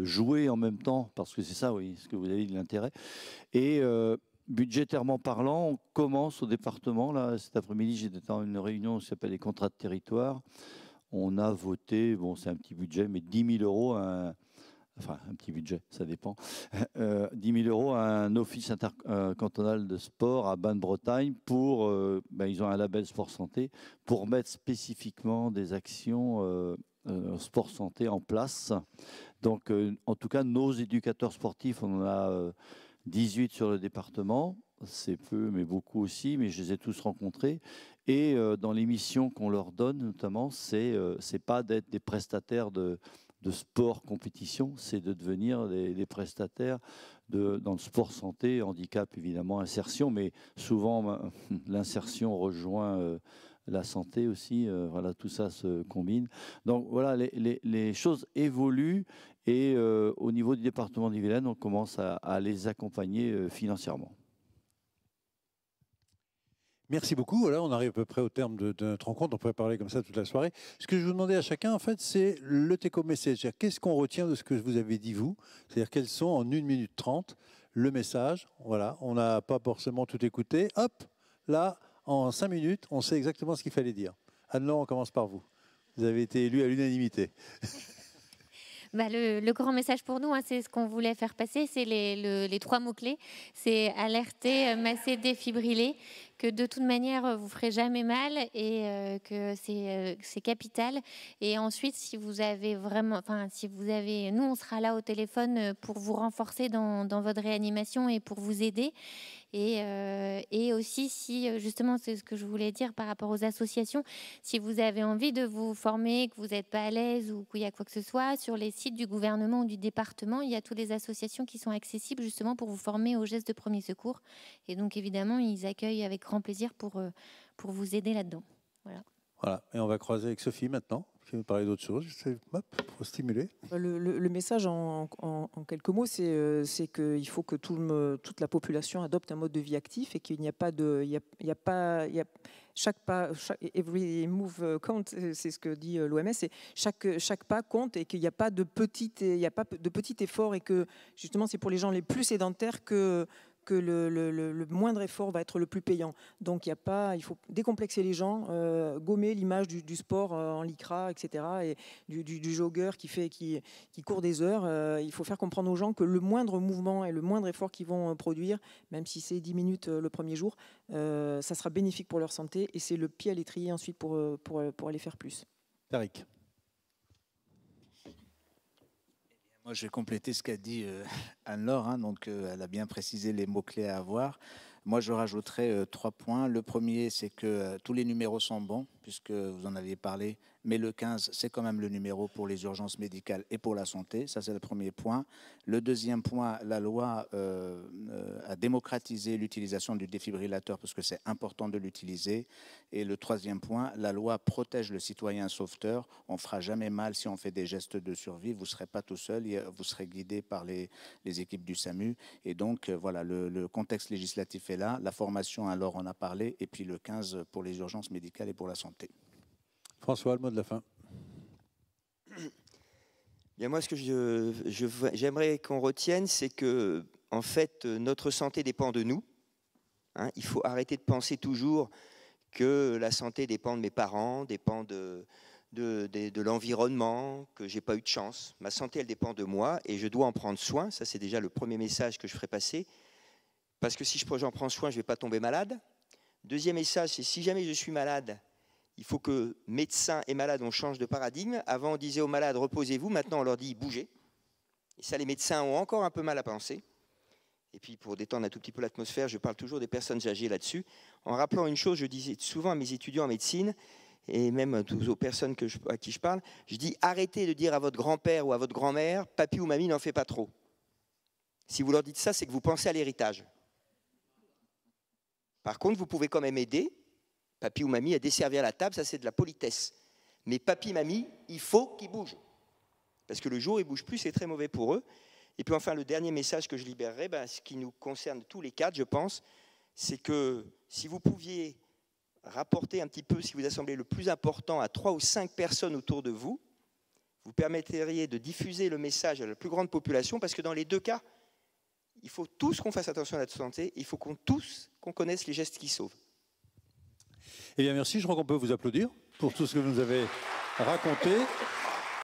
Speaker 11: jouer en même temps, parce que c'est ça, oui, ce que vous avez dit, l'intérêt. Et budgétairement parlant, on commence au département. Là, cet après-midi, j'étais dans une réunion qui s'appelle les contrats de territoire. On a voté, bon, c'est un petit budget, mais 10 000 euros enfin un petit budget, ça dépend, 10 000 euros à un office intercantonal de sport à Basse-Bretagne pour, ils ont un label sport santé, pour mettre spécifiquement des actions sport santé en place. Donc en tout cas, nos éducateurs sportifs, on en a 18 sur le département, c'est peu mais beaucoup aussi, mais je les ai tous rencontrés. Et dans les missions qu'on leur donne notamment, c'est pas d'être des prestataires de sport compétition, c'est de devenir des prestataires dans le sport santé, handicap évidemment, insertion, mais souvent l'insertion rejoint la santé aussi, voilà, tout ça se combine. Donc voilà, les choses évoluent et au niveau du département d'Ille-et-Vilaine, on commence à les accompagner financièrement.
Speaker 1: Merci beaucoup. Voilà, on arrive à peu près au terme de notre rencontre. On pourrait parler comme ça toute la soirée. Ce que je vous demandais à chacun, en fait, c'est le take-home message. Qu'est-ce qu'on retient de ce que vous avez dit, vous? C'est-à-dire, quels sont, en 1 minute 30, le message? Voilà, on n'a pas forcément tout écouté. Hop, là, en 5 minutes, on sait exactement ce qu'il fallait dire. Anne-Laure, on commence par vous. Vous avez été élue à l'unanimité.
Speaker 2: Le grand message pour nous, hein, c'est ce qu'on voulait faire passer, c'est les 3 mots-clés. C'est alerter, masser, défibriller, que de toute manière, vous ne ferez jamais mal et que c'est capital. Et ensuite, si vous avez vraiment, nous, on sera là au téléphone pour vous renforcer dans votre réanimation et pour vous aider. Et aussi, si justement, c'est ce que je voulais dire par rapport aux associations, si vous avez envie de vous former, que vous n'êtes pas à l'aise ou qu'il y a quoi que ce soit, sur les sites du gouvernement ou du département, il y a toutes les associations qui sont accessibles justement pour vous former aux gestes de premier secours. Et donc, évidemment, ils accueillent avec grand plaisir pour vous aider là-dedans.
Speaker 1: Voilà. Et on va croiser avec Sophie maintenant, qui va nous parler d'autre chose, pour stimuler.
Speaker 8: Le message en quelques mots, c'est qu'il faut que toute la population adopte un mode de vie actif et qu'il n'y a pas de... chaque pas, every move count, c'est ce que dit l'OMS, et chaque pas compte et qu'il n'y a pas de petit effort et que justement c'est pour les gens les plus sédentaires que le moindre effort va être le plus payant. Donc il faut décomplexer les gens, gommer l'image du sport en lycra, etc. et du jogger qui court des heures. Il faut faire comprendre aux gens que le moindre mouvement et le moindre effort qu'ils vont produire, même si c'est 10 minutes le premier jour, ça sera bénéfique pour leur santé et c'est le pied à l'étrier ensuite pour aller faire plus.
Speaker 1: Tariq.
Speaker 3: Moi, je vais compléter ce qu'a dit Anne-Laure. Donc, elle a bien précisé les mots-clés à avoir. Moi, je rajouterais 3 points. Le premier, c'est que tous les numéros sont bons, puisque vous en aviez parlé, mais le 15, c'est quand même le numéro pour les urgences médicales et pour la santé. Ça, c'est le premier point. Le deuxième point, la loi a démocratisé l'utilisation du défibrillateur, parce que c'est important de l'utiliser. Et le troisième point, la loi protège le citoyen sauveteur. On ne fera jamais mal si on fait des gestes de survie. Vous ne serez pas tout seul, vous serez guidé par les équipes du SAMU. Et donc, voilà, le contexte législatif est là. La formation, alors, on a parlé. Et puis le 15 pour les urgences médicales et pour la santé.
Speaker 1: François, le mot de la fin.
Speaker 6: Bien, moi, ce que j'aimerais qu'on retienne, c'est que, en fait, notre santé dépend de nous. Hein, il faut arrêter de penser toujours que la santé dépend de mes parents, dépend de l'environnement, que j'ai pas eu de chance. Ma santé, elle dépend de moi et je dois en prendre soin. Ça, c'est déjà le premier message que je ferai passer. Parce que si j'en prends soin, je ne vais pas tomber malade. Deuxième message, c'est si jamais je suis malade, il faut que médecins et malades, on change de paradigme. Avant, on disait aux malades, reposez-vous. Maintenant, on leur dit, bougez. Et ça, les médecins ont encore un peu mal à penser. Et puis, pour détendre un tout petit peu l'atmosphère, je parle toujours des personnes âgées là-dessus. En rappelant une chose, je disais souvent à mes étudiants en médecine, et même aux personnes à qui je parle, je dis, arrêtez de dire à votre grand-père ou à votre grand-mère, papy ou mamie n'en fait pas trop. Si vous leur dites ça, c'est que vous pensez à l'héritage. Par contre, vous pouvez quand même aider papy ou mamie à desservir la table, ça c'est de la politesse. Mais papy, mamie, il faut qu'ils bougent. Parce que le jour où ils ne bougent plus, c'est très mauvais pour eux. Et puis enfin, le dernier message que je libérerai, ce qui nous concerne tous les quatre, je pense, c'est que si vous pouviez rapporter un petit peu, si vous assemblez le plus important à 3 ou 5 personnes autour de vous, vous permettriez de diffuser le message à la plus grande population, parce que dans les deux cas, il faut tous qu'on fasse attention à notre santé, il faut qu'on connaisse les gestes qui sauvent.
Speaker 1: Eh bien, merci. Je crois qu'on peut vous applaudir pour tout ce que vous nous avez raconté.